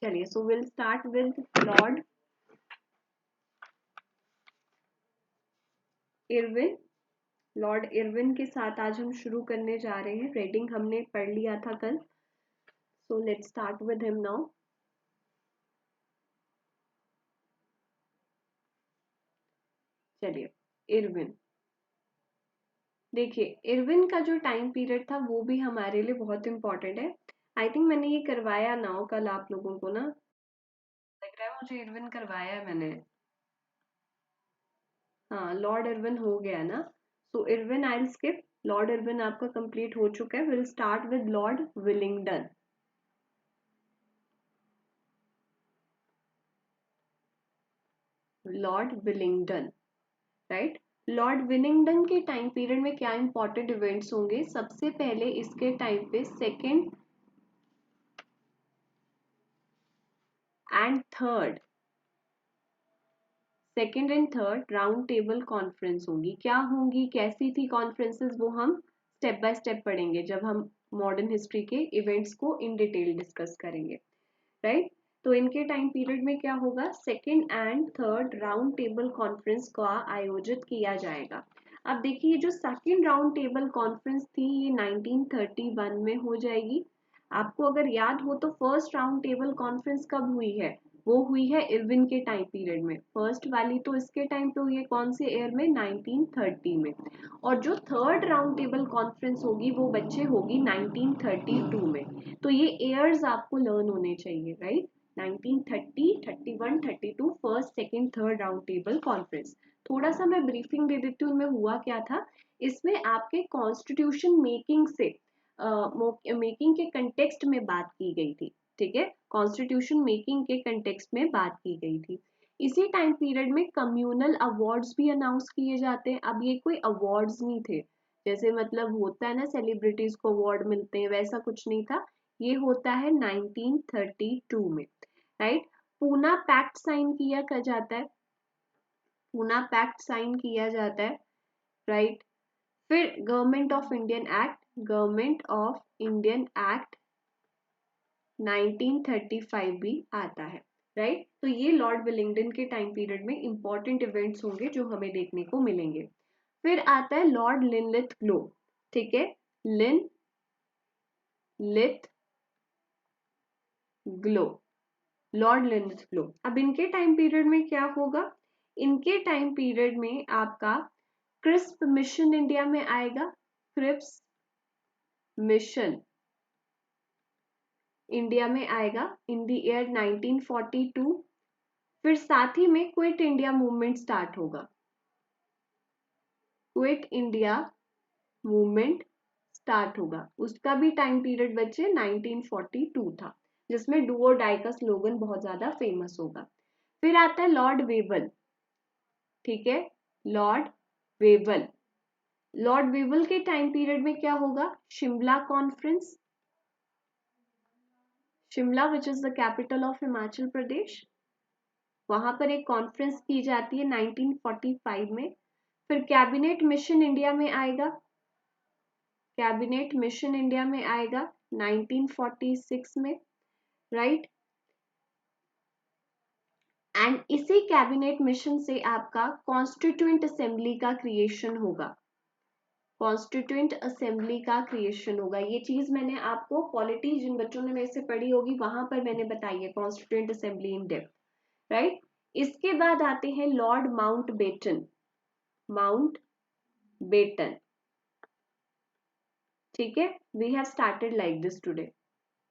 चलिए, so will start with Lord Irwin. Lord Irwin के साथ आज हम शुरू करने जा रहे हैं। रेडिंग हमने पढ़ लिया था कल, so let's start with him now. चलिए, इरविन देखिए, इरविन का जो टाइम पीरियड था वो भी हमारे लिए बहुत इंपॉर्टेंट है। आई थिंक मैंने ये करवाया ना कल आप लोगों को, ना लग रहा है मुझे इरविन करवाया है मैंने। हाँ, लॉर्ड इरविन हो गया ना। So Irwin I will skip. Lord Irwin आपका कंप्लीट हो चुका है। Will start with Lord Willingdon. Lord Willingdon, right. Lord Willingdon के टाइम पीरियड में क्या इंपॉर्टेंट इवेंट्स होंगे? सबसे पहले इसके टाइम पे second and third round table conference होंगी। क्या होंगी, कैसी थी कॉन्फ्रेंसेस, वो हम स्टेप बाय स्टेप पढ़ेंगे जब हम मॉडर्न हिस्ट्री के इवेंट्स को इन डिटेल डिस्कस करेंगे, राइट। तो इनके टाइम पीरियड में क्या होगा? Second and third round table conference का आयोजित किया जाएगा। अब देखिए, जो सेकेंड राउंड टेबल कॉन्फ्रेंस थी ये 1931 में हो जाएगी। आपको अगर याद हो तो फर्स्ट राउंड टेबल कॉन्फ्रेंस कब हुई है? वो हुई है इरविन के टाइम पीरियड में। फर्स्ट वाली तो इसके टाइम पे हुई है, कौन से ईयर में? 1930 में। और जो थर्ड राउंड टेबल कॉन्फ्रेंस होगी वो बच्चे होगी 1932 में। तो ये ईयर्स आपको लर्न होने चाहिए, right. 1930, 31, 32 first second third round table conference. थोड़ा सा मैं ब्रीफिंग दे देती हूँ इनमें हुआ क्या था। इसमें आपके कॉन्स्टिट्यूशन मेकिंग से मेकिंग के कंटेक्स्ट में बात की गई थी, ठीक है। कॉन्स्टिट्यूशन मेकिंग के कंटेक्स्ट में बात की गई थी। इसी टाइम पीरियड में कम्युनल अवार्ड्स भी अनाउंस किए जाते हैं। अब ये कोई अवार्ड्स नहीं थे, जैसे मतलब होता है ना सेलिब्रिटीज को अवार्ड मिलते हैं, वैसा कुछ नहीं था। ये होता है 1932 में, राइट। पूना पैक्ट साइन किया जाता है। पूना पैक्ट साइन किया जाता है, राइट। फिर गवर्नमेंट ऑफ इंडियन एक्ट 1935 भी आता है, राइट। तो ये लॉर्ड विलिंगडन के टाइम पीरियड में इंपॉर्टेंट इवेंट्स होंगे जो हमें देखने को मिलेंगे। फिर आता है लॉर्ड लिनलिथ ग्लो, ठीक है। लिनलिथ ग्लो, लॉर्ड लिनलिथ ग्लो। अब इनके टाइम पीरियड में क्या होगा? इनके टाइम पीरियड में आपका क्रिस्प मिशन इंडिया में आएगा। क्रिप्स मिशन इंडिया में आएगा इन द ईयर 1942। फिर साथ ही में क्विट इंडिया मूवमेंट स्टार्ट होगा। क्विट इंडिया मूवमेंट स्टार्ट होगा, उसका भी टाइम पीरियड बच्चे 1942 था, जिसमें डू और डाई का स्लोगन बहुत ज्यादा फेमस होगा। फिर आता है लॉर्ड वेवल, ठीक है। लॉर्ड वेवल, लॉर्ड वेवल के टाइम पीरियड में क्या होगा? Shimla conference, Shimla which is the capital of Himachal Pradesh, वहां पर एक कॉन्फ्रेंस की जाती है 1945 में। फिर कैबिनेट मिशन इंडिया में आएगा, कैबिनेट मिशन इंडिया में आएगा 1946 में, राइट। एंड इसी कैबिनेट मिशन से आपका कॉन्स्टिट्यूएंट असेंबली का क्रिएशन होगा। कॉन्स्टिट्यूएंट असेंबली का क्रिएशन होगा। ये चीज मैंने आपको पॉलिटी जिन बच्चों ने मेरे से पढ़ी होगी वहां पर मैंने बताई है, constituent assembly in depth, right. इसके बाद आते हैं Lord Mountbatten, Mountbatten, ठीक है। We have started like this today.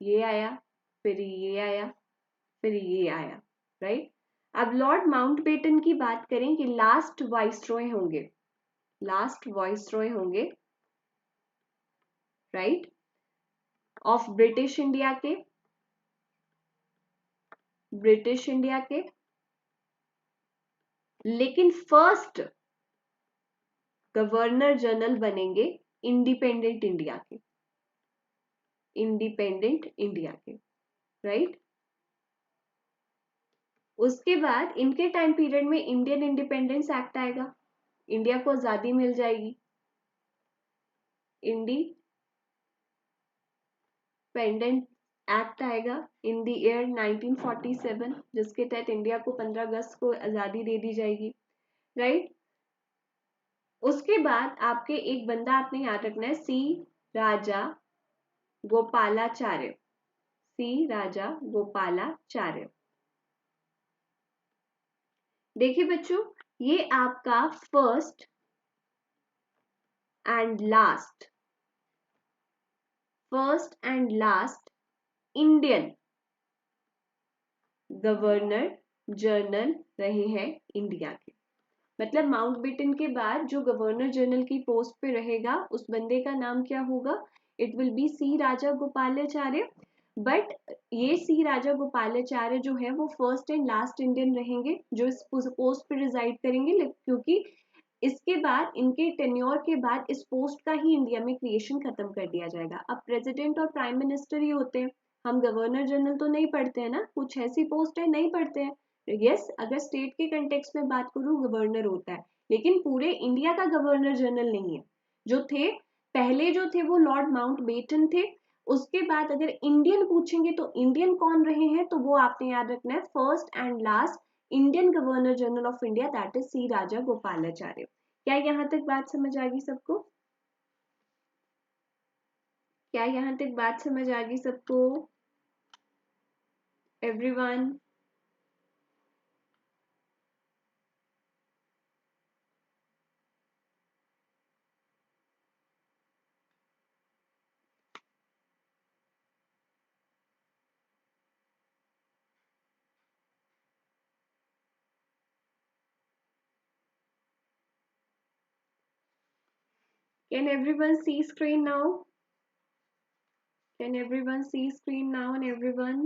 ये आया, फिर ये आया, फिर ये आया, राइट। अब लॉर्ड माउंटबेटन की बात करें कि लास्ट वाइसरॉय होंगे, लास्ट वाइसरॉय होंगे, राइट, ऑफ ब्रिटिश इंडिया के, ब्रिटिश इंडिया के। लेकिन फर्स्ट गवर्नर जनरल बनेंगे इंडिपेंडेंट इंडिया के, इंडिपेंडेंट इंडिया के, राइट। उसके बाद इनके टाइम पीरियड में इंडियन इंडिपेंडेंस एक्ट आएगा, इंडिया को आजादी मिल जाएगी। इंडिपेंडेंट एक्ट आएगा इन द ईयर 1947, जिसके तहत इंडिया को 15 अगस्त को आजादी दे दी जाएगी, राइट। उसके बाद आपके एक बंदा आपने याद रखना है, सी राजा गोपालाचार्य, सी राजा गोपालाचार्य। देखिए बच्चों, ये आपका first and last Indian governor general रहे हैं इंडिया के। मतलब माउंटबेटन के बाद जो गवर्नर जनरल की पोस्ट पे रहेगा उस बंदे का नाम क्या होगा? It will be C Raja Gopalacharya. But ये सी राजा गोपालाचार्य जो है वो फर्स्ट एंड लास्ट इंडियन रहेंगे जो इस पोस्ट पे रिजाइड करेंगे, क्योंकि इसके बाद, इनके टेन्योर के बाद इस पोस्ट का ही इंडिया में क्रिएशन खत्म कर दिया जाएगा। अब प्रेसिडेंट और प्राइम मिनिस्टर ही होते हैं, हम गवर्नर जनरल तो नहीं पढ़ते हैं ना, कुछ ऐसी पोस्ट है नहीं पढ़ते हैं। यस, अगर स्टेट के कंटेक्स्ट में बात करूं गवर्नर होता है, लेकिन पूरे इंडिया का गवर्नर जनरल नहीं है। जो थे पहले जो थे वो लॉर्ड माउंटबेटन थे। उसके बाद अगर इंडियन पूछेंगे तो इंडियन कौन रहे हैं, तो वो आपने याद रखना है, first and last Indian governor general of India, that is C राजा गोपालाचार्य। क्या यहाँ तक बात समझ आ गई सबको? क्या यहाँ तक बात समझ आ गई सबको? Everyone? Can everyone see screen now? Can everyone see screen now and everyone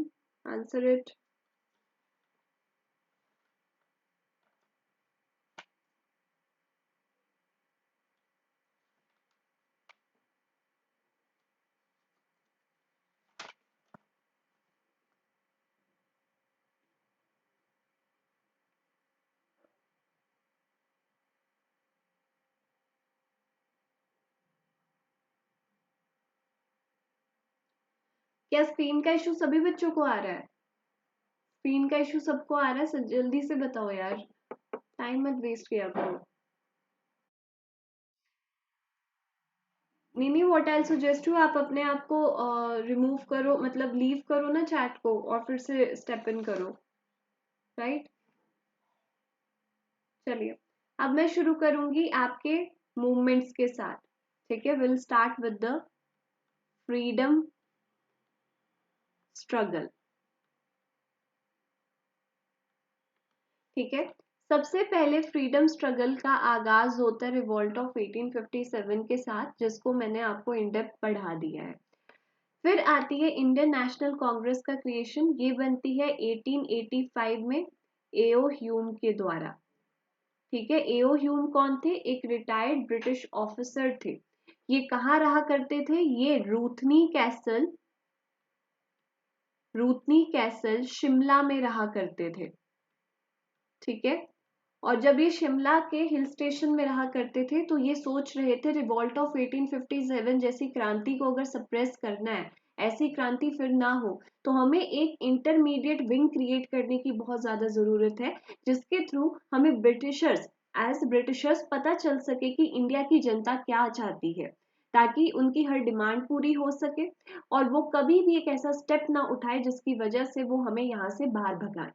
answer it? क्या स्क्रीन का इशू सभी बच्चों को आ रहा है? स्क्रीन का इशू सबको आ रहा है? जल्दी से बताओ यार, टाइम मत वेस्ट किया करो। नहीं, व्हाट आई सजेस्ट यू, आप अपने आप को रिमूव करो, मतलब लीव करो ना चैट को और फिर से स्टेप इन करो, राइट। चलिए, अब मैं शुरू करूंगी आपके मूवमेंट्स के साथ, ठीक है। Will start with the freedom struggle, ठीक है। सबसे पहले फ्रीडम स्ट्रगल का आगाज होता है रिवॉल्ट ऑफ 1857 के साथ, जिसको मैंने आपको इन डेप्थ पढ़ा दिया है। फिर आती है इंडियन नेशनल कांग्रेस का क्रिएशन, ये बनती है 1885 में एओ ह्यूम के द्वारा, ठीक है। एओ ह्यूम कौन थे? एक रिटायर्ड ब्रिटिश ऑफिसर थे। ये कहाँ रहा करते थे? ये रूथनी कैसल शिमला में रहा करते थे, ठीक है। और जब ये शिमला के हिल स्टेशन में रहा करते थे तो ये सोच रहे थे रिवॉल्ट ऑफ 1857 जैसी क्रांति को अगर सप्रेस करना है, ऐसी क्रांति फिर ना हो, तो हमें एक इंटरमीडिएट विंग क्रिएट करने की बहुत ज्यादा जरूरत है, जिसके थ्रू हमें ब्रिटिशर्स पता चल सके कि इंडिया की जनता क्या चाहती है, ताकि उनकी हर डिमांड पूरी हो सके और वो कभी भी एक ऐसा स्टेप ना उठाए जिसकी वजह से वो हमें यहाँ से बाहर भगाए।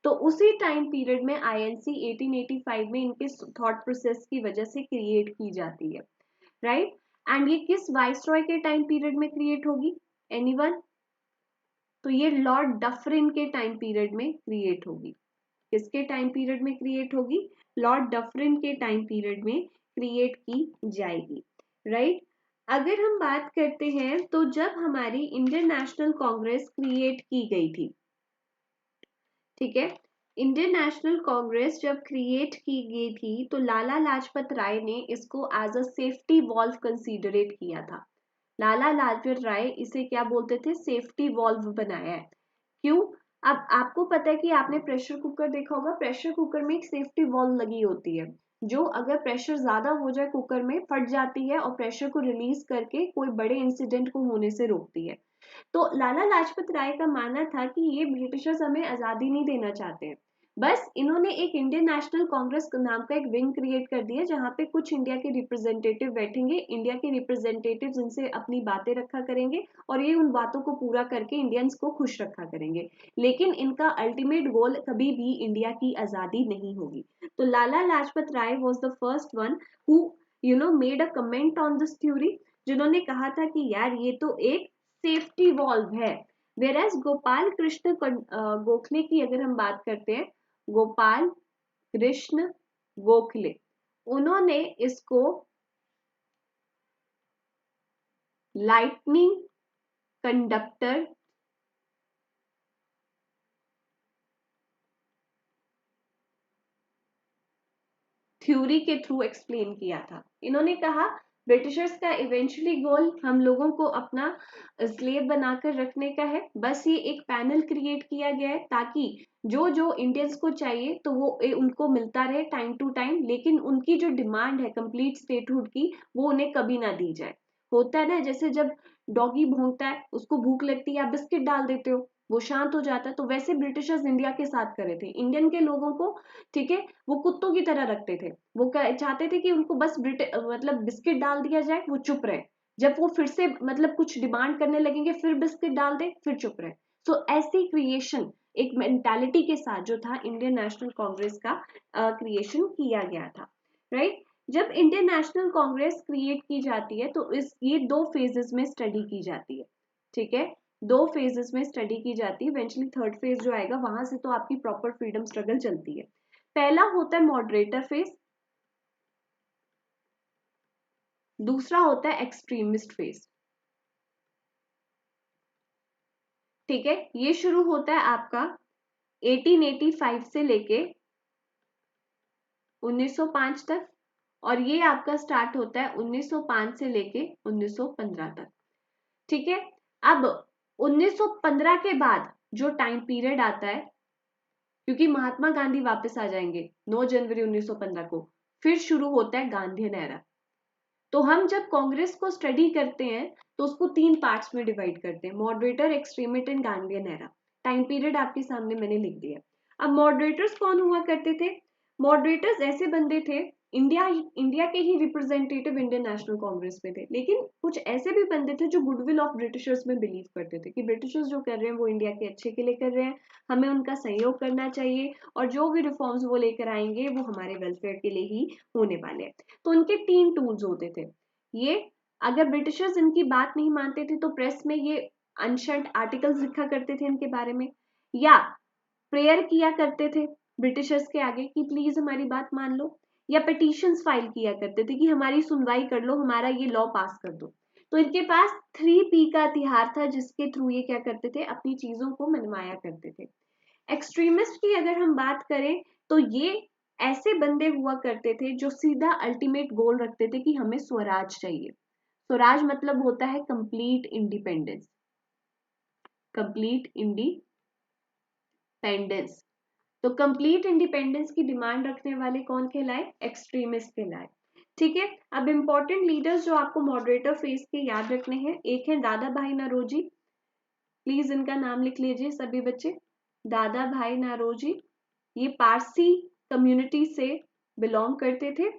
तो उसी टाइम पीरियड में आईएनसी 1885 में इनके थॉट प्रोसेस की वजह से क्रिएट की जाती है, राइट। एंड ये किस वाइसरॉय के टाइम पीरियड में क्रिएट होगी? एनीवन? तो ये लॉर्ड डफरिन के टाइम पीरियड में क्रिएट होगी। किसके टाइम पीरियड में क्रिएट होगी? लॉर्ड डफरिन के टाइम पीरियड में क्रिएट की जाएगी, राइट। अगर हम बात करते हैं तो जब हमारी इंडियन नेशनल कांग्रेस क्रिएट की गई थी, ठीक है, इंडियन नेशनल कांग्रेस जब क्रिएट की गई थी तो लाला लाजपत राय ने इसको as a safety valve considerate किया था। लाला लाजपत राय इसे क्या बोलते थे? सेफ्टी वॉल्व बनाया है। क्यों? अब आपको पता है कि आपने प्रेशर कुकर देखा होगा, प्रेशर कुकर में एक सेफ्टी वॉल्व लगी होती है, जो अगर प्रेशर ज्यादा हो जाए कुकर में फट जाती है और प्रेशर को रिलीज करके कोई बड़े इंसिडेंट को होने से रोकती है। तो लाला लाजपत राय का मानना था कि ये ब्रिटिशर्स हमें आजादी नहीं देना चाहते हैं, बस इन्होंने एक इंडियन नेशनल कांग्रेस नाम का एक विंग क्रिएट कर दिया जहां पे कुछ इंडिया के रिप्रेजेंटेटिव बैठेंगे, इंडिया के रिप्रेजेंटेटिव इनसे अपनी बातें रखा करेंगे और ये उन बातों को पूरा करके इंडियंस को खुश रखा करेंगे, लेकिन इनका अल्टीमेट गोल कभी भी इंडिया की आजादी नहीं होगी। तो Lala Lajpat Rai was the first one who made a comment on this theory, जिन्होंने कहा था कि यार ये तो एक सेफ्टी वॉल्व है। वेरएज गोपाल कृष्ण गोखले की अगर हम बात करते हैं, गोपाल कृष्ण गोखले, उन्होंने इसको लाइटनिंग कंडक्टर थ्योरी के थ्रू एक्सप्लेन किया था। इन्होंने कहा ब्रिटिशर्स का इवेंचुअली गोल हम लोगों को अपना स्लेव बनाकर रखने का है, बस ये एक पैनल क्रिएट किया गया है ताकि जो जो इंडियंस को चाहिए तो वो उनको मिलता रहे टाइम टू टाइम, लेकिन उनकी जो डिमांड है कंप्लीट स्टेटहुड की वो उन्हें कभी ना दी जाए। होता है ना, जैसे जब डॉगी भौंकता है, उसको भूख लगती है, आप बिस्किट डाल देते हो, वो शांत हो जाता है, तो वैसे ब्रिटिशर्स इंडिया के साथ कर रहे थे इंडियन के लोगों को। ठीक है, वो कुत्तों की तरह रखते थे, वो चाहते थे कि उनको बस मतलब बिस्किट डाल दिया जाए, वो चुप रहे, जब वो फिर से मतलब कुछ डिमांड करने लगेंगे फिर बिस्किट डाल दे फिर चुप रहे। सो ऐसी क्रिएशन एक मेंटालिटी के साथ जो था इंडियन नेशनल कांग्रेस का क्रिएशन किया गया था, राइट। जब इंडियन नेशनल कांग्रेस क्रिएट की जाती है तो ये दो फेजेस में स्टडी की जाती है, ठीक है, दो फेजेस में स्टडी की जाती है। इवेंचुअली थर्ड फेज जो आएगा वहां से तो आपकी प्रॉपर फ्रीडम स्ट्रगल चलती है। पहला होता है मॉडरेटर फेज, दूसरा होता है एक्सट्रीमिस्ट फेज। ठीक है, ये शुरू होता है आपका 1885 से लेके 1905 तक, और ये आपका स्टार्ट होता है 1905 से लेके 1915 तक। ठीक है, अब 1915 के बाद जो टाइम पीरियड आता है, क्योंकि महात्मा गांधी वापस आ जाएंगे 9 जनवरी 1915 को, फिर शुरू होता है गांधीयन एरा। तो हम जब कांग्रेस को स्टडी करते हैं तो उसको तीन पार्ट्स में डिवाइड करते हैं, moderator, extremist and Gandhian era. Time period आपके सामने मैंने लिख दिया। अब मॉडरेटर्स कौन हुआ करते थे? मॉडरेटर्स ऐसे बंदे थे, इंडिया इंडिया के ही रिप्रेजेंटेटिव इंडियन नेशनल कांग्रेस में थे, लेकिन कुछ ऐसे भी बंदे थे जो गुडविल ऑफ ब्रिटिशर्स में बिलीव करते थे कि ब्रिटिशर्स जो कर रहे हैं वो इंडिया के अच्छे के लिए कर रहे हैं, हमें उनका सहयोग करना चाहिए और जो भी रिफॉर्म्स वो लेकर आएंगे वो हमारे वेलफेयर के लिए ही होने वाले हैं। तो उनके तीन टूल्स होते थे ये। अगर ब्रिटिशर्स इनकी बात नहीं मानते थे तो प्रेस में ये अनशर्ट आर्टिकल्स लिखा करते थे इनके बारे में, या प्रेयर किया करते थे ब्रिटिशर्स के आगे कि प्लीज हमारी बात मान लो, या पिटीशंस फाइल किया करते थे कि हमारी सुनवाई कर लो, हमारा ये लॉ पास कर दो। तो इनके पास 3P का हथियार था जिसके थ्रू ये क्या करते थे, अपनी चीजों को मनवाया करते थे। एक्सट्रीमिस्ट की अगर हम बात करें तो ये ऐसे बंदे हुआ करते थे जो सीधा अल्टीमेट गोल रखते थे कि हमें स्वराज चाहिए। स्वराज मतलब होता है कंप्लीट इंडिपेंडेंस, कंप्लीट इंडिपेंडेंस। तो कंप्लीट इंडिपेंडेंस की डिमांड रखने वाले कौन कहलाए? एक्सट्रीमिस्ट कहलाए। ठीक है, अब इंपॉर्टेंट लीडर्स जो आपको मॉडरेटर फेज के याद रखने हैं, एक है दादा भाई नौरोजी, प्लीज इनका नाम लिख लीजिए सभी बच्चे, दादा भाई नौरोजी। ये पारसी कम्युनिटी से बिलोंग करते थे,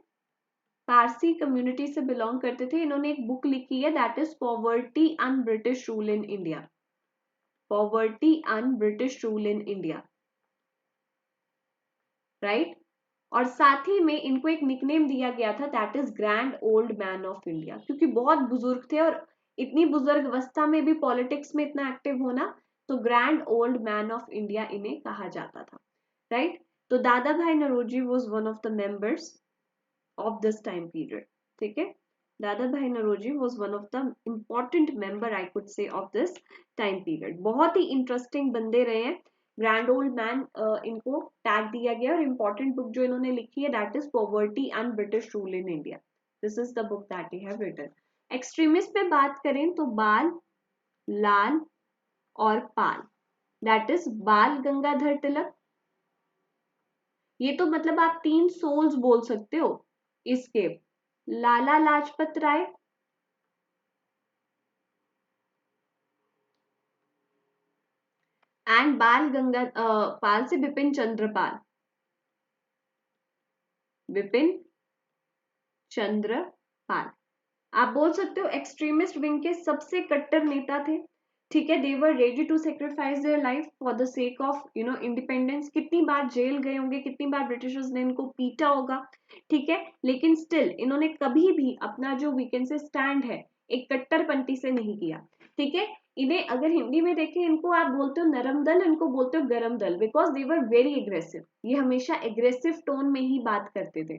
पारसी कम्युनिटी से बिलोंग करते थे। इन्होंने एक बुक लिखी है that is poverty and British rule in India, poverty and British rule in India, right. और साथ ही में इनको एक निकनेम दिया गया था that is grand old man of India, क्योंकि बहुत बुजुर्ग थे और इतनी बुजुर्ग अवस्था में भी पॉलिटिक्स में इतना एक्टिव होना, तो grand old man of India इन्हें कहा जाता था, राइट। तो Dadabhai Naoroji was one of the members of this time period। ठीक है, दादा भाई Naoroji was one of the important member I could say of this time period। बहुत ही इंटरेस्टिंग बंदे रहे हैं, ग्रैंड ओल्ड मैन इनको टैग दिया गया। और इंपॉर्टेंट बुक जो इन्होंने लिखी है that is poverty and British rule in India, this is the book that he have written. Extremist में बात करें तो बाल, लाल और पाल, दैट इज बाल गंगाधर तिलक। ये तो मतलब आप तीन सोल्स बोल सकते हो इसके, लाला लाजपत राय, एंड बाल गंगा पाल से बिपिन चंद्र पाल, बिपिन चंद्र पाल। आप बोल सकते हो एक्सट्रीमिस्ट विंग के सबसे कट्टर नेता थे, ठीक है। They were ready to sacrifice their life for the sake of independence. कितनी बार जेल गए होंगे, कितनी बार ब्रिटिशर्स ने इनको पीटा होगा, ठीक है, लेकिन स्टिल इन्होंने कभी भी अपना जो वी कैन से स्टैंड है एक कट्टरपंथी से नहीं किया, ठीक है। इन्हें अगर हिंदी में देखें, इनको आप बोलते हो नरम दल, इनको बोलते हो गरम दल, because they were very aggressive. ये हमेशा एग्रेसिव टोन में ही बात करते थे,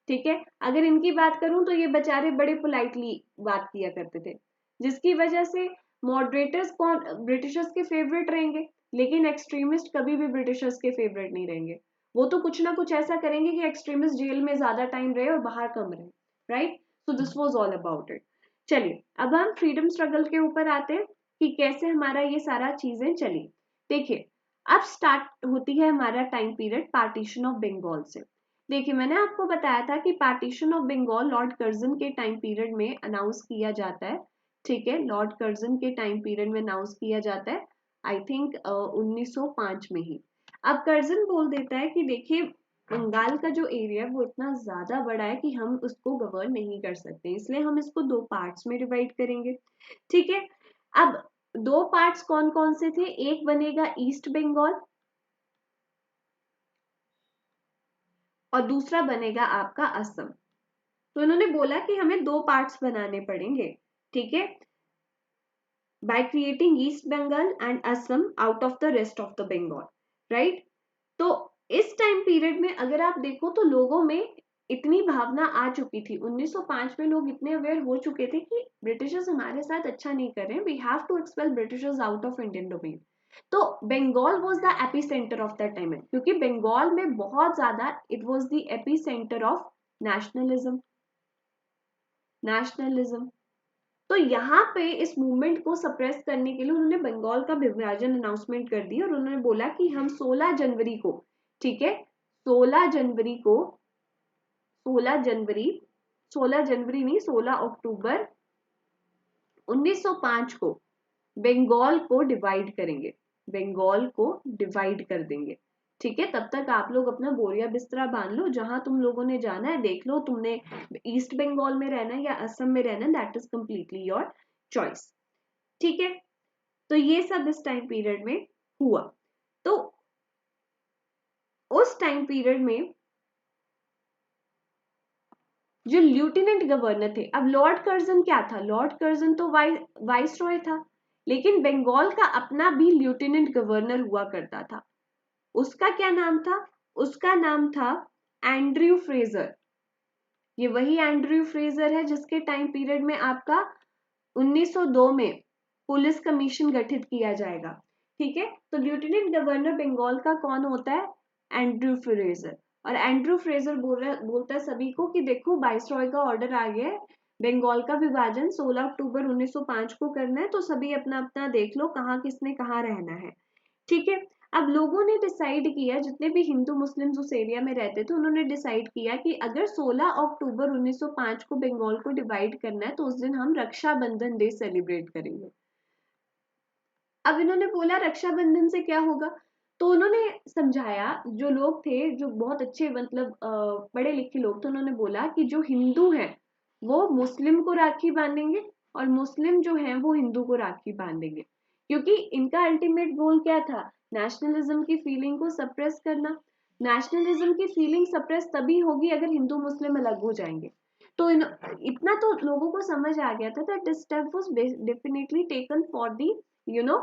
ठीक है। अगर इनकी बात करूं तो ये बेचारे बड़े पोलाइटली बात किया करते थे, जिसकी वजह से मॉडरेटर्स कौन ब्रिटिशर्स के फेवरेट रहेंगे, लेकिन एक्सट्रीमिस्ट कभी भी ब्रिटिशर्स के फेवरेट नहीं रहेंगे। वो तो कुछ ना कुछ ऐसा करेंगे कि एक्सट्रीमिस्ट जेल में ज्यादा टाइम रहे और बाहर कम रहे, right. So this was all about it. चलिए अब हम फ्रीडम स्ट्रगल के ऊपर आते हैं कि कैसे हमारा ये सारा चीजें चली। देखिए अब स्टार्ट होती है हमारा time period partition of Bengal से। देखिए मैंने आपको बताया था कि partition of Bengal Lord Curzon के टाइम पीरियड में अनाउंस किया जाता है, ठीक है। लॉर्ड कर्जन के टाइम पीरियड में अनाउंस किया जाता है, आई थिंक 1905 में ही। अब कर्जन बोल देता है कि देखिए बंगाल का जो एरिया है वो इतना ज्यादा बड़ा है कि हम उसको गवर्न नहीं कर सकते, इसलिए हम इसको दो पार्ट्स में डिवाइड करेंगे, ठीक है। अब दो पार्ट्स कौन कौन से थे, एक बनेगा ईस्ट बंगाल और दूसरा बनेगा आपका असम। तो इन्होंने बोला कि हमें दो पार्ट्स बनाने पड़ेंगे, ठीक है, by creating East Bengal and Assam out of the rest of the Bengal, right. तो इस टाइम पीरियड में अगर आप देखो तो लोगों में इतनी भावना आ चुकी थी, 1905 में लोग इतने अवेयर हो चुके थे कि ब्रिटिशर्स हमारे साथ अच्छा नहीं कर रहे, we have to expel Britishers out of Indian domain. तो Bengal was the epicentre of that time, क्योंकि बंगाल में बहुत ज्यादा it was the epicentre of nationalism, nationalism. तो यहाँ पे इस मूवमेंट को सप्रेस करने के लिए उन्होंने बंगाल का विभाजन अनाउंसमेंट कर दी और उन्होंने बोला कि हम 16 जनवरी को, ठीक है, 16 जनवरी को, 16 जनवरी, 16 जनवरी नहीं 16 अक्टूबर 1905 को बंगाल को डिवाइड करेंगे, बंगाल को डिवाइड कर देंगे, ठीक है। तब तक आप लोग अपना बोरिया बिस्तरा बांध लो, जहां तुम लोगों ने जाना है देख लो, तुमने ईस्ट बंगाल में रहना है या असम में रहना है, that is completely your choice, ठीक है। तो ये सब इस टाइम पीरियड में हुआ। तो उस टाइम पीरियड में जो लेफ्टिनेंट गवर्नर थे, अब लॉर्ड कर्जन क्या था, लॉर्ड कर्जन तो वाइस रॉय था, लेकिन बंगाल का अपना भी लेफ्टिनेंट गवर्नर हुआ करता था। उसका क्या नाम था, उसका नाम था एंड्रयू फ्रेजर। ये वही एंड्रयू फ्रेजर है जिसके टाइम पीरियड में आपका 1902 में पुलिस कमीशन गठित किया जाएगा, ठीक है। तो लेफ्टिनेंट गवर्नर बंगाल का कौन होता है, एंड्रयू फ्रेजर। और एंड्रयू फ्रेजर बोलता है सभी को कि देखो वाइसरॉय का ऑर्डर आ गया है, बंगाल का विभाजन 16 अक्टूबर 1905 को करना है, तो सभी अपना अपना देख लो कहाँ किसने कहाँ रहना है, ठीक है। अब लोगों ने डिसाइड किया, जितने भी हिंदू मुस्लिम्स उस एरिया में रहते थे उन्होंने डिसाइड किया कि अगर 16 अक्टूबर 1905 को बंगाल को डिवाइड करना है तो उस दिन हम रक्षाबंधन डे सेलिब्रेट करेंगे। अब इन्होंने बोला रक्षाबंधन से क्या होगा, तो उन्होंने समझाया, जो लोग थे जो बहुत अच्छे मतलब पढ़े लिखे लोग थे, उन्होंने बोला कि जो हिंदू हैं वो मुस्लिम को राखी बांधेंगे और मुस्लिम जो हैं वो हिंदू को राखी बांधेंगे, क्योंकि इनका अल्टीमेट गोल क्या था, नेशनलिज्म की फीलिंग को सप्रेस करना। नेशनलिज्म की फीलिंग सप्रेस तभी होगी अगर हिंदू मुस्लिम अलग हो जाएंगे। तो इतना तो लोगों को समझ आ गया था that this step was definitely taken for the you know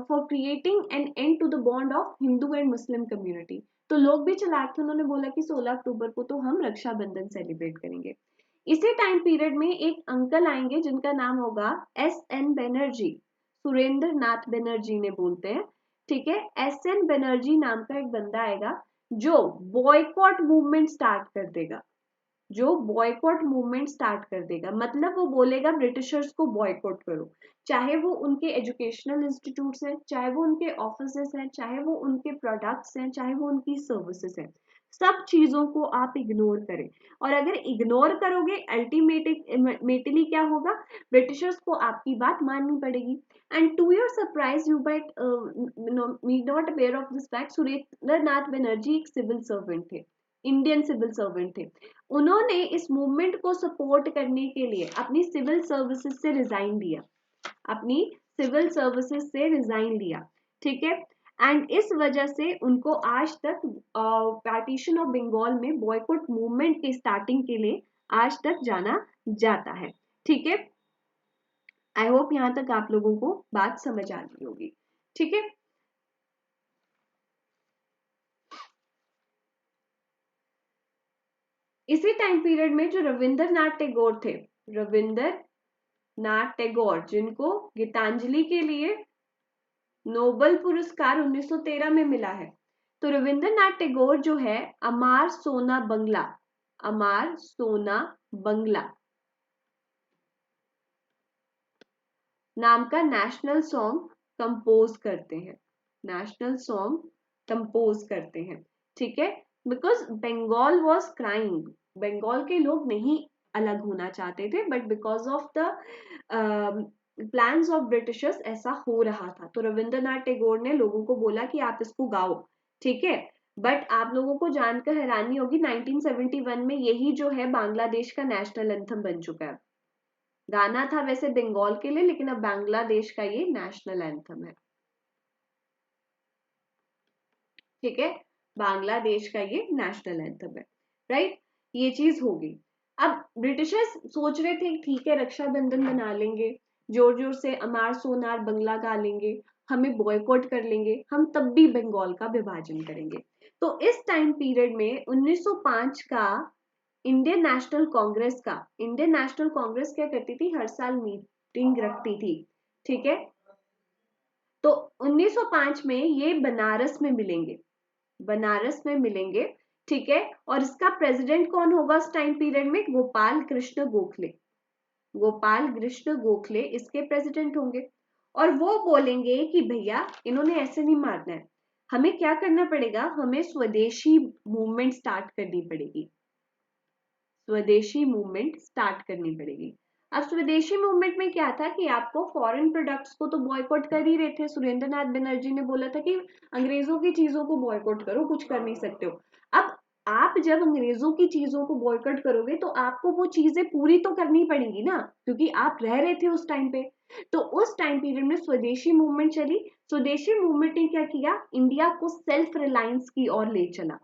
for creating an end to the bond of Hindu and Muslim community। तो लोग भी चालाक थे, उन्होंने बोला कि 16 अक्टूबर को तो हम रक्षाबंधन सेलिब्रेट करेंगे। इसी टाइम पीरियड में एक अंकल आएंगे जिनका नाम होगा एस.एन. बनर्जी, सुरेंद्र नाथ बनर्जी ने बोलते हैं, ठीक है। एस.एन. बनर्जी नाम का एक बंदा आएगा जो बॉयकॉट मूवमेंट स्टार्ट कर देगा, जो बॉयकॉट मूवमेंट स्टार्ट कर देगा, मतलब वो बोलेगा ब्रिटिशर्स को बॉयकॉट करो, चाहे वो उनके एजुकेशनल इंस्टीट्यूट्स हैं, चाहे वो उनके ऑफिसेस हैं, चाहे वो उनके प्रोडक्ट्स हैं, चाहे वो उनकी सर्विसेज हैं, सब चीजों को आप इग्नोर करें, और अगर इग्नोर करोगे अल्टीमेटली क्या होगा, ब्रिटिशर्स को आपकी बात माननी पड़ेगी। And to your surprise you might be not aware of this fact, Surendra Nath Banerjee एक सिविल सर्वेंट थे, इंडियन सिविल सर्वेंट थे। उन्होंने इस मूवमेंट को सपोर्ट करने के लिए अपनी सिविल सर्विसेज से रिजाइन दिया, अपनी सिविल सर्विसेज से रिजाइन लिया, ठीक है। एंड इस वजह से उनको आज तक पार्टीशन ऑफ बंगाल में बॉयकॉट मूवमेंट के स्टार्टिंग के लिए आज तक जाना जाता है, ठीक है। आई होप यहां तक आप लोगों को बात समझ आ गई होगी, ठीक है। इसी टाइम पीरियड में जो रविंद्रनाथ टैगोर थे, रविंद्रनाथ टैगोर जिनको गीतांजलि के लिए नोबेल पुरस्कार 1913 में मिला है, तो रविंद्रनाथ टैगोर जो है अमार सोना बंगला, अमार सोना बंगला नाम का नेशनल सॉन्ग कंपोज करते हैं, नेशनल सॉन्ग कंपोज करते हैं, ठीक है। Because Bengal was crying, Bengal के लोग नहीं अलग होना चाहते थे, but because of the plans of Britishers ऐसा हो रहा था। तो रविंद्रनाथ टैगोर ने लोगों को बोला कि आप इसको गाओ, ठीक है। बट आप लोगों को जानकर हैरानी होगी 1971 में यही जो है बांग्लादेश का नेशनल एंथम बन चुका है। गाना था वैसे बंगाल के लिए, लेकिन अब बांग्लादेश का ये नेशनल एंथम है, ठीक है। बांग्लादेश का ये नेशनल एंथम है, राइट। ये चीज होगी। अब ब्रिटिशर्स सोच रहे थे ठीक है रक्षाबंधन मना लेंगे, जोर जोर से अमार सोनार बंगला गा लेंगे, हमें बॉयकॉट कर लेंगे, हम तब भी बंगाल का विभाजन करेंगे। तो इस टाइम पीरियड में 1905 का इंडियन नेशनल कांग्रेस का, इंडियन नेशनल कांग्रेस क्या करती थी, हर साल मीटिंग रखती थी, ठीक है। तो 1905 में ये बनारस में मिलेंगे, बनारस में मिलेंगे, ठीक है। और इसका प्रेसिडेंट कौन होगा उस टाइम पीरियड में, गोपाल कृष्ण गोखले, गोपाल कृष्ण गोखले इसके प्रेसिडेंट होंगे। और वो बोलेंगे कि भैया इन्होंने ऐसे नहीं मारना है, हमें क्या करना पड़ेगा, हमें स्वदेशी मूवमेंट स्टार्ट करनी पड़ेगी, स्वदेशी मूवमेंट स्टार्ट करनी पड़ेगी। अब स्वदेशी मूवमेंट में क्या था कि आपको फॉरेन प्रोडक्ट्स को तो बॉयकॉट कर ही रहे थे, सुरेंद्र नाथ बनर्जी ने बोला था कि अंग्रेजों की चीजों को बॉयकॉट करो, कुछ कर नहीं सकते हो। अब आप जब अंग्रेजों की चीजों को बॉयकॉट करोगे तो आपको वो चीजें पूरी तो करनी पड़ेंगी ना, क्योंकि आप रह रहे थे उस टाइम पे। तो उस टाइम पीरियड में स्वदेशी मूवमेंट चली। स्वदेशी मूवमेंट ने क्या किया, इंडिया को सेल्फ रिलायंस की ओर ले चला,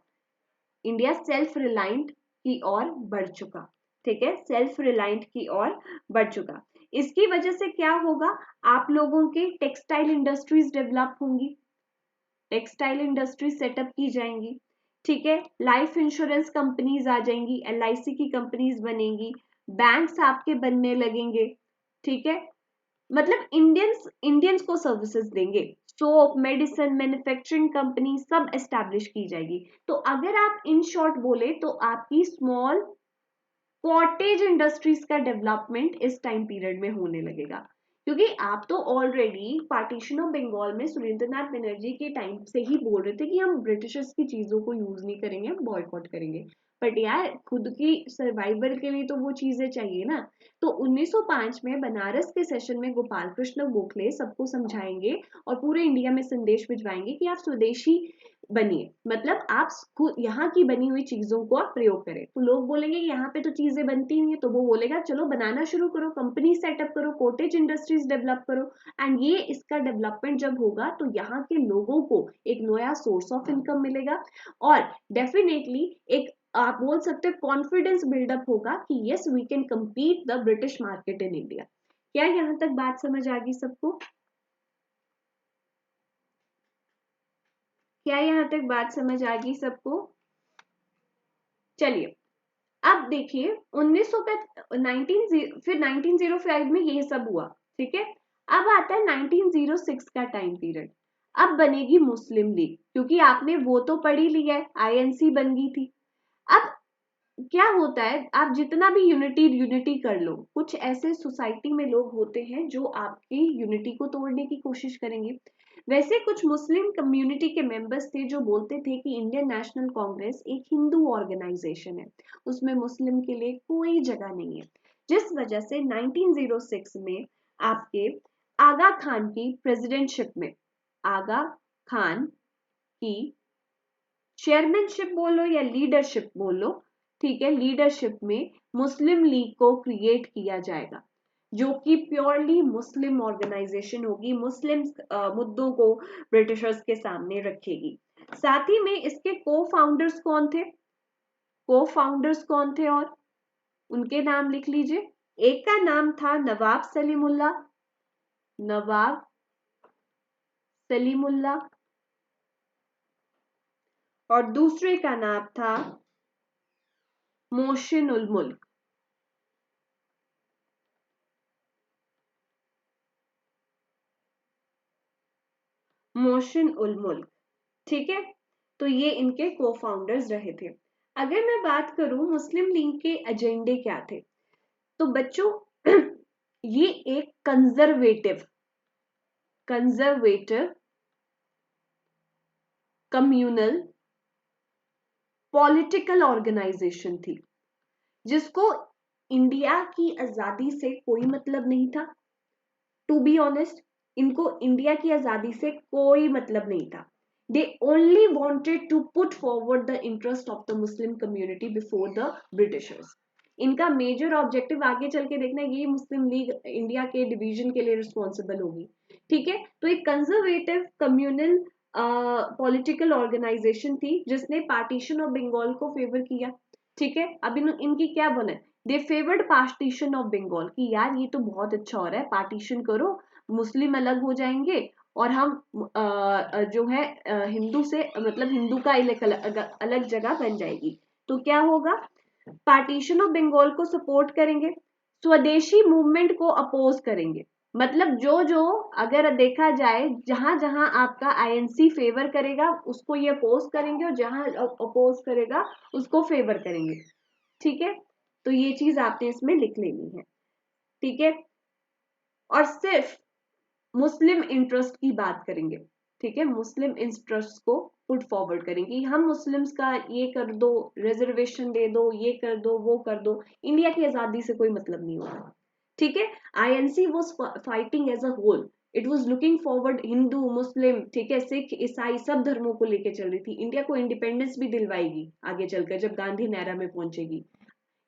इंडिया सेल्फ रिलायंट की ओर बढ़ चुका, ठीक है, सेल्फ रिलायंट की ओर बढ़ चुका। इसकी वजह से क्या होगा, आप लोगों के टेक्सटाइल इंडस्ट्रीज डेवलप होंगी, टेक्सटाइल इंडस्ट्री सेटअप की जाएंगी, ठीक है। लाइफ इंश्योरेंस कंपनीज आ जाएंगी, LIC की कंपनीज बनेंगी, बैंक्स आपके बनने लगेंगे, ठीक है। मतलब इंडियंस इंडियंस को सर्विसेज देंगे, सोप, मेडिसिन, मैन्युफैक्चरिंग कंपनी सब एस्टैब्लिश की जाएगी। तो अगर आप इन शॉर्ट बोले तो आपकी स्मॉल कॉटेज इंडस्ट्रीज का डेवलपमेंट इस टाइम पीरियड में होने लगेगा, क्योंकि आप तो ऑलरेडी पार्टीशन ऑफ बंगाल में सुरेंद्रनाथ बनर्जी के टाइम से ही बोल रहे थे कि हम ब्रिटिशर्स की चीजों को यूज नहीं करेंगे, हम बॉयकॉट करेंगे। बट यार खुद की सर्वाइवल के लिए तो वो चीजें चाहिए ना। तो 1905 में बनारस के सेशन में गोपाल कृष्ण गोखले सबको समझाएंगे और पूरे इंडिया में संदेश भिजवाएंगे कि आप स्वदेशी बनिए, मतलब आप यहाँ की बनी हुई चीजों को आप प्रयोग करें। तो लोग बोलेंगे कि यहाँ पे तो चीजें बनती नहीं है, तो वो बोलेगा चलो बनाना शुरू करो, कंपनी सेटअप करो, कॉटेज इंडस्ट्रीज डेवलप करो। एंड ये इसका डेवलपमेंट जब होगा तो यहाँ के लोगों को एक नया सोर्स ऑफ इनकम मिलेगा, और डेफिनेटली एक आप बोल सकते हो कॉन्फिडेंस बिल्डअप होगा कि yes we can compete the British market in India. क्या यहाँ तक बात समझ आ गई सबको, क्या यहाँ तक बात समझ आ गई सबको। चलिए अब देखिए 1900 का 19 फिर 1905 में ये सब हुआ, ठीक है। अब आता है 1906 का टाइम पीरियड। अब बनेगी मुस्लिम लीग, क्योंकि आपने वो तो पढ़ ही लिया है, INC बन गई थी। अब क्या होता है, आप जितना भी यूनिटी यूनिटी कर लो, कुछ ऐसे सोसाइटी में लोग होते हैं जो आपकी यूनिटी को तोड़ने की कोशिश करेंगे। वैसे कुछ मुस्लिम कम्युनिटी के मेंबर्स थे जो बोलते थे कि इंडियन नेशनल कांग्रेस एक हिंदू ऑर्गेनाइजेशन है, उसमें मुस्लिम के लिए कोई जगह नहीं है। जिस वजह से 1906 में आपके आगा खान की प्रेसिडेंटशिप में, आगा खान की चेयरमैनशिप बोलो या लीडरशिप बोलो, ठीक है, लीडरशिप में मुस्लिम लीग को क्रिएट किया जाएगा, जो कि प्योरली मुस्लिम ऑर्गेनाइजेशन होगी, मुस्लिम मुद्दों को ब्रिटिशर्स के सामने रखेगी। साथ ही में इसके को फाउंडर्स कौन थे, को फाउंडर्स कौन थे और उनके नाम लिख लीजिए। एक का नाम था नवाब सलीमुल्लाह, नवाब सलीमुल्लाह, और दूसरे का नाम था मोहसिन उल मुल्क। मोहसिन उल मुल्क, ठीक है, तो ये इनके को फाउंडर्स रहे थे। अगर मैं बात करूं मुस्लिम लीग के एजेंडे क्या थे, तो बच्चों ये एक conservative conservative communal political organisation थी, जिसको इंडिया की आजादी से कोई मतलब नहीं था। टू बी ऑनेस्ट, इनको इंडिया की आजादी से कोई मतलब नहीं था। They only wanted to put forward the interest of the Muslim community before the Britishers. इनका मेजर ऑब्जेक्टिव आगे चल के देखना, ये मुस्लिम लीग इंडिया के डिवीजन के लिए रिस्पॉन्सिबल होगी, ठीक है। तो एक कंजर्वेटिव कम्युनल पॉलिटिकल ऑर्गेनाइजेशन थी जिसने पार्टीशन ऑफ बंगाल को फेवर किया, ठीक है। अब इनकी क्या बना, दे फेवर्ड पार्टीशन ऑफ बंगाल, कि यार ये तो बहुत अच्छा हो रहा है, पार्टीशन करो, मुस्लिम अलग हो जाएंगे और हम जो है हिंदू से, मतलब हिंदू का अलग जगह बन जाएगी। तो क्या होगा, पार्टीशन ऑफ बंगाल को सपोर्ट करेंगे, स्वदेशी मूवमेंट को अपोज करेंगे। मतलब जो जो, अगर देखा जाए, जहां जहां आपका आईएनसी फेवर करेगा उसको ये अपोज करेंगे, और जहां अपोज करेगा उसको फेवर करेंगे, ठीक है। तो ये चीज आपने इसमें लिख लेनी है, ठीक है। और सिर्फ मुस्लिम इंटरेस्ट की बात करेंगे, ठीक है, मुस्लिम इंटरेस्ट को पुट फॉरवर्ड करेंगे, हम मुस्लिम्स का ये कर दो, रिजर्वेशन दे दो, ये कर दो, वो कर दो, इंडिया की आजादी से कोई मतलब नहीं होगा, ठीक है। INC was fighting as a whole, it was looking forward, Hindu Muslim, ठीक है, सिख ईसाई सब धर्मों को लेके चल रही थी, इंडिया को इंडिपेंडेंस भी दिलवाएगी आगे चलकर जब गांधी नहरा में पहुंचेगी,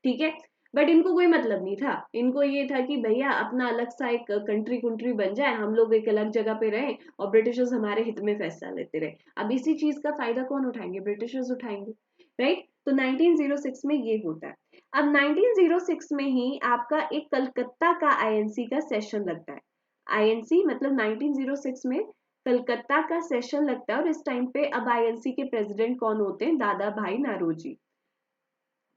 ठीक है। बट इनको कोई मतलब नहीं था, इनको ये था कि भैया अपना अलग सा एक कंट्री कुंट्री बन जाए, हम लोग एक अलग जगह पे रहें और ब्रिटिशर्स हमारे हित में फैसला लेते रहे। अब इसी चीज का फायदा कौन उठाएंगे, ब्रिटिशर्स उठाएंगे, राइट। तो 1906 में ये होता है। अब 1906 में ही आपका एक कलकत्ता का आईएनसी का सेशन लगता है, आईएनसी मतलब 1906 में कलकत्ता का सेशन लगता है, और इस टाइम पे अब आईएनसी के प्रेसिडेंट कौन होते हैं, दादा भाई नारोजी,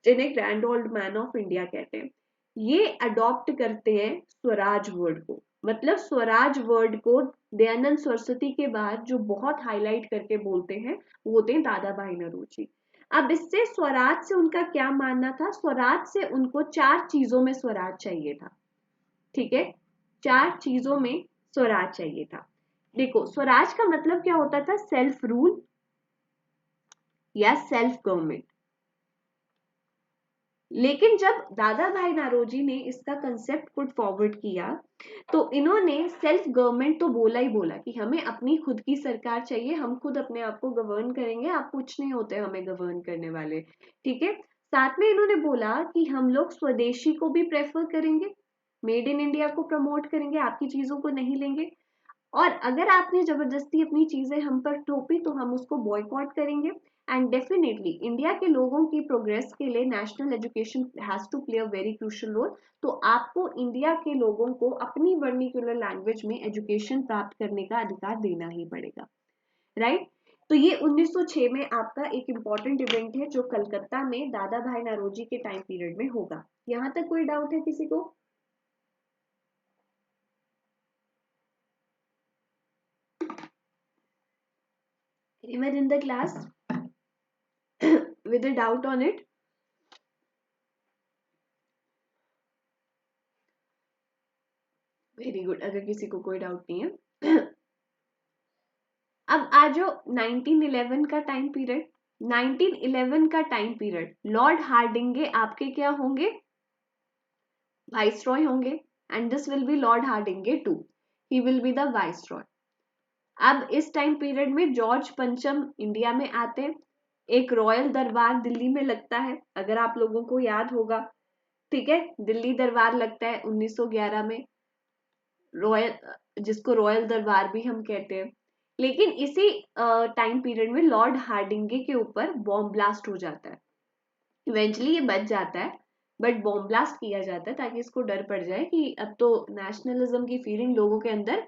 जिन्हें grand old man of India कहते हैं। ये अडॉप्ट करते हैं स्वराज वर्ड को, मतलब स्वराज वर्ड को दयानंद सरस्वती के बाद जो बहुत हाईलाइट करके बोलते हैं वो होते हैं दादा भाई नौरोजी। अब इससे स्वराज से उनका क्या मानना था, स्वराज से उनको चार चीजों में स्वराज चाहिए था, ठीक है, चार चीजों में स्वराज चाहिए था। देखो स्वराज का मतलब क्या होता था, सेल्फ रूल या सेल्फ गवर्नमेंट। लेकिन जब दादा भाई नारोजी ने इसका कंसेप्ट पुट फॉरवर्ड किया, तो इन्होंने सेल्फ गवर्नमेंट तो बोला ही बोला कि हमें अपनी खुद की सरकार चाहिए, हम खुद अपने आप को गवर्न करेंगे, आप कुछ नहीं होते हमें गवर्न करने वाले, ठीक है। साथ में इन्होंने बोला कि हम लोग स्वदेशी को भी प्रेफर करेंगे, मेड इन इंडिया को प्रमोट करेंगे, आपकी चीजों को नहीं लेंगे, और अगर आपने जबरदस्ती अपनी चीजें हम पर थोपी तो हम उसको बॉयकॉट करेंगे। एंड डेफिनेटली इंडिया के लोगों की प्रोग्रेस के लिए national education has to play a very crucial role. तो आपको इंडिया के लोगों को अपनी वर्निकुलर लैंग्वेज में एजुकेशन प्राप्त करने का अधिकार देना ही पड़ेगा, राइट। तो ये 1906 में आपका एक इम्पॉर्टेंट इवेंट है जो कलकत्ता में दादा भाई नारोजी के टाइम पीरियड में होगा। यहाँ तक कोई डाउट है किसी को? Anyone in the class with a doubt on it? Very good, अगर किसी को कोई डाउट नहीं है। अब आ जाओ 1911 का टाइम पीरियड। 1911 का टाइम पीरियड, लॉर्ड हार्डिंगे आपके क्या होंगे? वाइसरॉय होंगे, and this will be Lord Hardinge two, he will be the viceroy. अब इस टाइम पीरियड में जॉर्ज पंचम इंडिया में आते हैं, एक रॉयल दरबार दिल्ली में लगता है, अगर आप लोगों को याद होगा, ठीक है, दिल्ली दरबार लगता है 1911 में, रॉयल, जिसको रॉयल दरबार भी हम कहते हैं। लेकिन इसी टाइम पीरियड में लॉर्ड हार्डिंगे के ऊपर बॉम्ब ब्लास्ट हो जाता है। इवेंचुअली ये बच जाता है, बट बॉम्ब ब्लास्ट किया जाता है ताकि इसको डर पड़ जाए कि अब तो नेशनलिज्म की फीलिंग लोगों के अंदर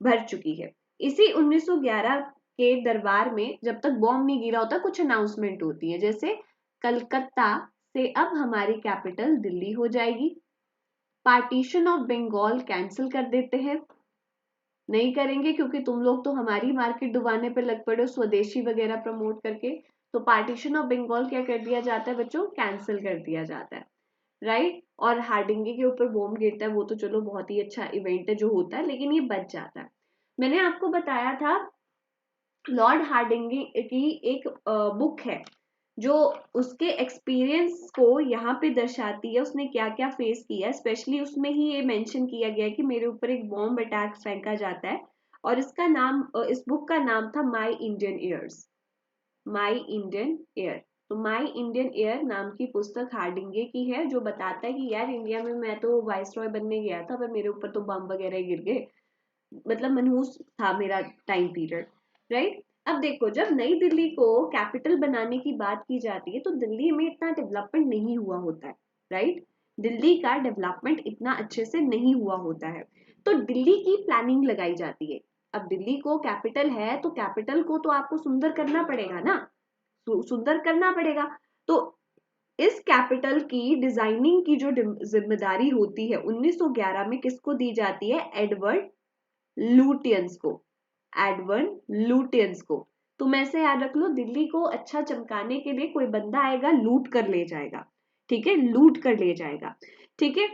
भर चुकी है। इसी 1911 के दरबार में जब तक बॉम्ब नहीं गिरा होता, कुछ अनाउंसमेंट होती है, जैसे कलकत्ता से अब हमारी कैपिटल दिल्ली हो जाएगी, पार्टीशन ऑफ बंगाल कैंसिल कर देते हैं, नहीं करेंगे क्योंकि तुम लोग तो हमारी मार्केट डुबाने पे लग पड़े हो स्वदेशी वगैरह प्रमोट करके। तो पार्टीशन ऑफ बंगाल क्या कर दिया जाता है बच्चों? कैंसिल कर दिया जाता है, राइट। और हार्डिंगे के ऊपर बॉम्ब गिरता है, वो तो चलो बहुत ही अच्छा इवेंट है जो होता है, लेकिन ये बच जाता है। मैंने आपको बताया था लॉर्ड हार्डिंगे की एक बुक है जो उसके एक्सपीरियंस को यहाँ पे दर्शाती है, उसने क्या क्या फेस किया, स्पेशली उसमें ही ये मेंशन किया गया है कि मेरे ऊपर एक बॉम्ब अटैक फेंका जाता है, और इसका नाम, इस बुक का नाम था my Indian years, my Indian year. तो माई इंडियन ईयर नाम की पुस्तक हार्डिंगे की है, जो बताता है कि यार इंडिया में मैं तो वाइसरॉय बनने गया था पर मेरे ऊपर तो बम वगैरह गिर गए, मतलब मनहूस था मेरा टाइम पीरियड, राइट। अब देखो, जब नई दिल्ली को कैपिटल बनाने की बात की जाती है तो दिल्ली में इतना डेवलपमेंट नहीं हुआ होता है, राइट। दिल्ली का डेवलपमेंट इतना अच्छे से नहीं हुआ होता है, तो दिल्ली की प्लानिंग लगाई जाती है। अब दिल्ली को कैपिटल है तो कैपिटल को तो आपको सुंदर करना पड़ेगा ना, सुंदर करना पड़ेगा। तो इस कैपिटल की डिजाइनिंग की जो जिम्मेदारी होती है 1911 में किसको दी जाती है? एडवर्ड लुटियंस को, एडवर्ड लुटियंस को। तुम ऐसे याद रख लो, दिल्ली को अच्छा चमकाने के लिए कोई बंदा आएगा, लूट कर ले जाएगा, ठीक है, लूट कर ले जाएगा, ठीक है।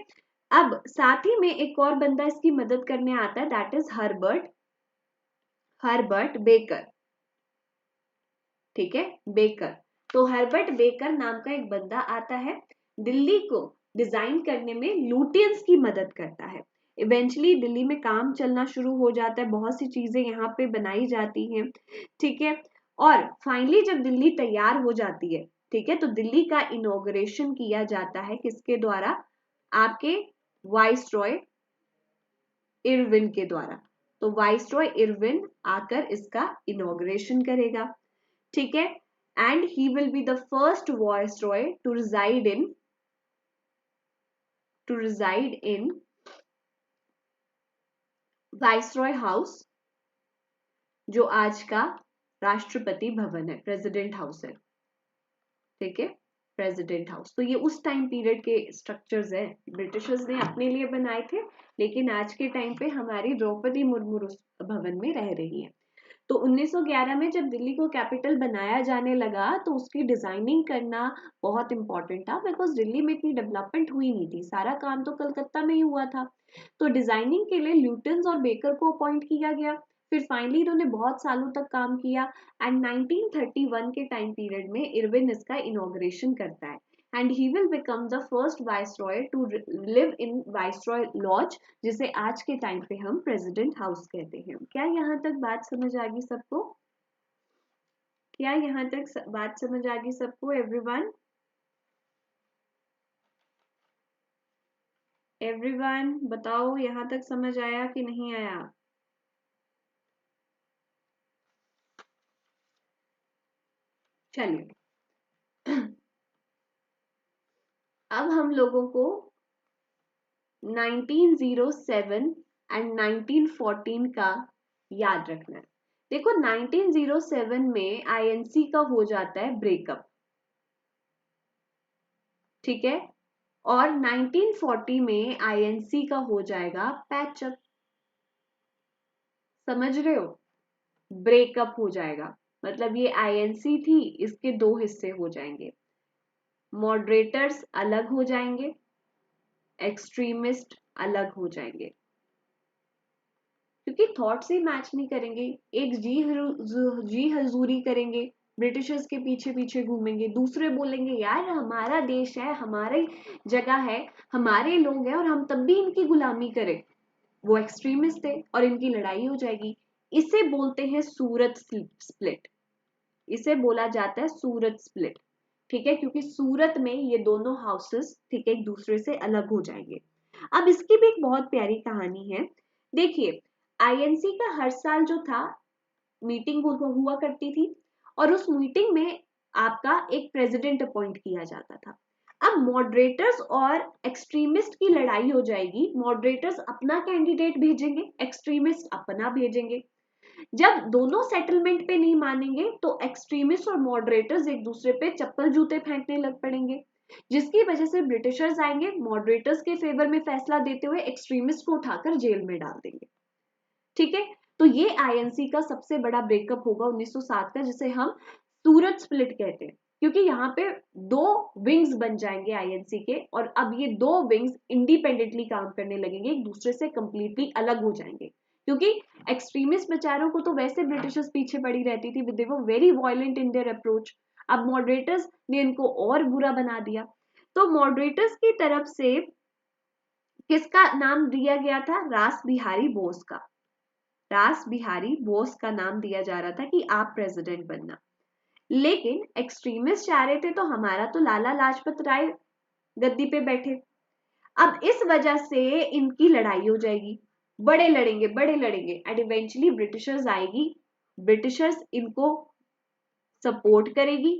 अब साथ ही में एक और बंदा इसकी मदद करने आता है, that is Herbert, Herbert baker, ठीक है, बेकर। तो हर्बर्ट बेकर नाम का एक बंदा आता है, दिल्ली को डिजाइन करने में लुटियंस की मदद करता है। इवेंचुअली दिल्ली में काम चलना शुरू हो जाता है, बहुत सी चीजें यहाँ पे बनाई जाती हैं, ठीक है। और फाइनली जब दिल्ली तैयार हो जाती है, ठीक है, तो दिल्ली का इनॉग्रेशन किया जाता है किसके द्वारा? आपके वाइसरॉय इरविन के द्वारा। तो वाइसरॉय इरविन आकर इसका इनॉग्रेशन करेगा, ठीक है, and he will be the first viceroy to reside in Viceroy House, जो आज का राष्ट्रपति भवन है, प्रेसिडेंट हाउस है, ठीक है, प्रेसिडेंट हाउस। तो ये उस टाइम पीरियड के स्ट्रक्चर्स है, ब्रिटिशर्स ने अपने लिए बनाए थे, लेकिन आज के टाइम पे हमारी द्रौपदी मुर्मू उस भवन में रह रही है। तो 1911 में जब दिल्ली को कैपिटल बनाया जाने लगा तो उसकी डिजाइनिंग करना बहुत इंपॉर्टेंट था, बिकॉज दिल्ली में इतनी डेवलपमेंट हुई नहीं थी, सारा काम तो कलकत्ता में ही हुआ था। तो डिजाइनिंग के लिए ल्यूटन्स और बेकर को अपॉइंट किया गया, फिर फाइनली इन्होंने बहुत सालों तक काम किया, एंड 1931 के टाइम पीरियड में इरविन इसका इनॉग्रेशन करता है, and he will become the first viceroy to live in Viceroy Lodge, जिसे आज के टाइम पे हम प्रेसिडेंट हाउस कहते हैं। क्या यहाँ तक बात समझ आ गई सबको? क्या यहाँ तक बात समझ आ गई सबको? एवरीवन, एवरीवन बताओ, यहाँ तक समझ आया कि नहीं आया? चलिए, अब हम लोगों को 1907 एंड 1914 का याद रखना है। देखो 1907 में आईएनसी का हो जाता है ब्रेकअप, ठीक है, और 1940 में आईएनसी का हो जाएगा पैचअप, समझ रहे हो? ब्रेकअप हो जाएगा, मतलब ये आईएनसी थी, इसके दो हिस्से हो जाएंगे, मॉडरेटर्स अलग हो जाएंगे, एक्सट्रीमिस्ट अलग हो जाएंगे, क्योंकि थॉट से मैच नहीं करेंगे। एक जी हजूरी करेंगे, ब्रिटिशर्स के पीछे पीछे घूमेंगे, दूसरे बोलेंगे यार हमारा देश है, हमारी जगह है, हमारे लोग हैं और हम तब भी इनकी गुलामी करें। वो एक्सट्रीमिस्ट थे और इनकी लड़ाई हो जाएगी। इसे बोलते हैं सूरत स्प्लिट। इसे बोला जाता है सूरत स्प्लिट। ठीक है, क्योंकि सूरत में ये दोनों हाउसेस ठीक है एक दूसरे से अलग हो जाएंगे। अब इसकी भी एक बहुत प्यारी कहानी है। देखिए, आईएनसी का हर साल जो था मीटिंग हुआ करती थी और उस मीटिंग में आपका एक प्रेसिडेंट अपॉइंट किया जाता था। अब मॉडरेटर्स और एक्सट्रीमिस्ट की लड़ाई हो जाएगी। मॉडरेटर्स अपना कैंडिडेट भेजेंगे, एक्सट्रीमिस्ट अपना भेजेंगे। जब दोनों सेटलमेंट पे नहीं मानेंगे तो एक्सट्रीमिस्ट और मॉडरेटर्स एक दूसरे पे चप्पल जूते फेंकने लग पड़ेंगे, जिसकी वजह से ब्रिटिशर्स आएंगे, मॉडरेटर्स के फेवर में फैसला देते हुए एक्सट्रीमिस्ट को उठाकर जेल में डाल देंगे। ठीक है, तो ये आईएनसी का सबसे बड़ा ब्रेकअप होगा 1907 का, जिसे हम सूरत स्प्लिट कहते हैं, क्योंकि यहाँ पे दो विंग्स बन जाएंगे आईएनसी के और अब ये दो विंग्स इंडिपेंडेंटली काम करने लगेंगे, एक दूसरे से कंप्लीटली अलग हो जाएंगे। क्योंकि एक्सट्रीमिस्ट बेचारों को तो वैसे ब्रिटिशर्स पीछे पड़ी रहती थी, they were very violent in their approach. अब मॉडरेटर्स ने इनको और बुरा बना दिया। तो मॉडरेटर्स की तरफ से किसका नाम दिया गया था? रास बिहारी बोस का। रास बिहारी बोस का नाम दिया जा रहा था कि आप प्रेसिडेंट बनना। लेकिन एक्सट्रीमिस्ट चाह रहे थे तो हमारा तो लाला लाजपत राय गद्दी पे बैठे। अब इस वजह से इनकी लड़ाई हो जाएगी, बड़े लड़ेंगे एंड इवेंचुअली ब्रिटिशर्स आएगी, ब्रिटिशर्स इनको सपोर्ट करेगी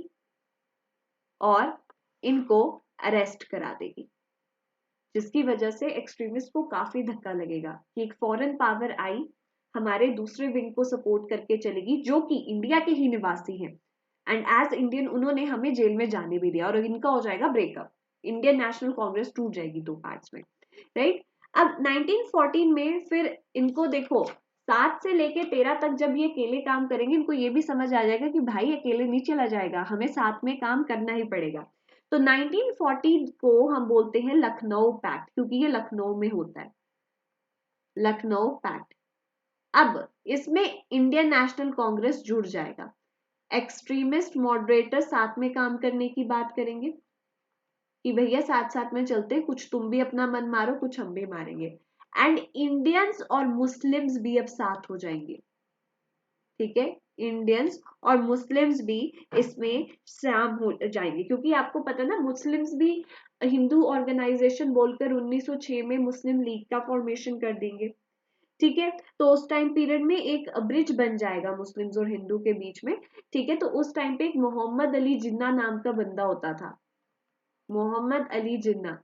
और इनको अरेस्ट करा देगी, जिसकी वजह से एक्सट्रीमिस्ट को काफी धक्का लगेगा कि एक फॉरेन पावर आई, हमारे दूसरे विंग को सपोर्ट करके चलेगी, जो कि इंडिया के ही निवासी हैं, एंड एज इंडियन उन्होंने हमें जेल में जाने भी दिया और इनका हो जाएगा ब्रेकअप। इंडियन नेशनल कांग्रेस टूट जाएगी दो पार्ट्स में, राइट। अब 1914 में फिर इनको देखो, 7 से लेके 13 तक जब ये अकेले काम करेंगे, इनको ये भी समझ आ जाएगा कि भाई अकेले नहीं चला जाएगा, हमें साथ में काम करना ही पड़ेगा। तो 1940 को हम बोलते हैं लखनऊ पैक्ट, क्योंकि ये लखनऊ में होता है, लखनऊ पैक्ट। अब इसमें इंडियन नेशनल कांग्रेस जुड़ जाएगा, एक्सट्रीमिस्ट मॉडरेटर साथ में काम करने की बात करेंगे कि भैया साथ साथ में चलते, कुछ तुम भी अपना मन मारो, कुछ हम भी मारेंगे, एंड इंडियंस और मुस्लिम्स भी अब साथ हो जाएंगे। ठीक है, इंडियंस और मुस्लिम्स भी इसमें शाम हो जाएंगे, क्योंकि आपको पता ना मुस्लिम्स भी हिंदू ऑर्गेनाइजेशन बोलकर 1906 में मुस्लिम लीग का फॉर्मेशन कर देंगे। ठीक है, तो उस टाइम पीरियड में एक ब्रिज बन जाएगा मुस्लिम्स और हिंदू के बीच में। ठीक है, तो उस टाइम पे एक मोहम्मद अली जिन्ना नाम का बंदा होता था, मोहम्मद अली जिन्ना,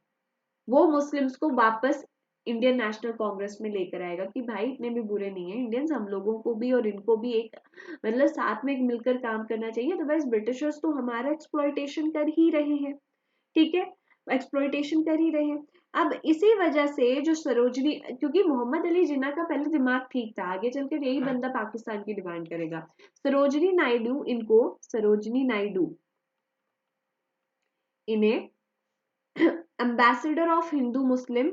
वो मुस्लिम्स को वापस इंडियन नेशनल कांग्रेस में लेकर आएगा कि भाई इतने भी बुरे नहीं है इंडियंस, हम लोगों को भी और इनको भी एक मतलब साथ में मिलकर काम करना चाहिए, अदरवाइज ब्रिटिशर्स तो हमारा एक्सप्लॉयटेशन कर ही रहे हैं। ठीक है, एक्सप्लॉयटेशन कर ही रहे हैं। अब इसी वजह से जो सरोजनी, क्योंकि मोहम्मद अली जिन्ना का पहले दिमाग ठीक था, आगे चलकर यही बंदा पाकिस्तान की डिमांड करेगा। सरोजनी नायडू इनको, सरोजनी नायडू इन्हें ambassador of Hindu Muslim,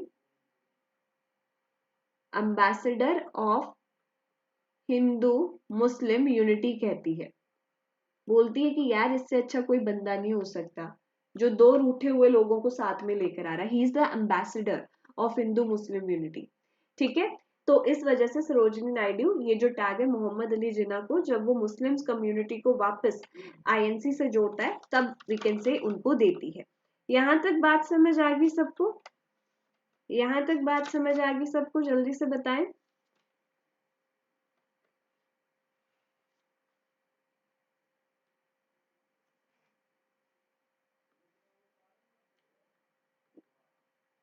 ambassador of Hindu Muslim unity कहती है। बोलती है कि यार इससे अच्छा कोई बंदा नहीं हो सकता जो दो रूठे हुए लोगों को साथ में लेकर आ रहा है, he is the ambassador of Hindu Muslim unity. ठीक है, तो इस वजह से सरोजनी नायडू, ये जो टैग है मोहम्मद अली जिन्ना को, जब वो मुस्लिम्स कम्युनिटी को वापस आईएनसी से जोड़ता है तब वी कैन से उनको देती है। यहां तक बात समझ आ गई सबको? यहां तक बात समझ आ गई सबको? जल्दी से बताएं।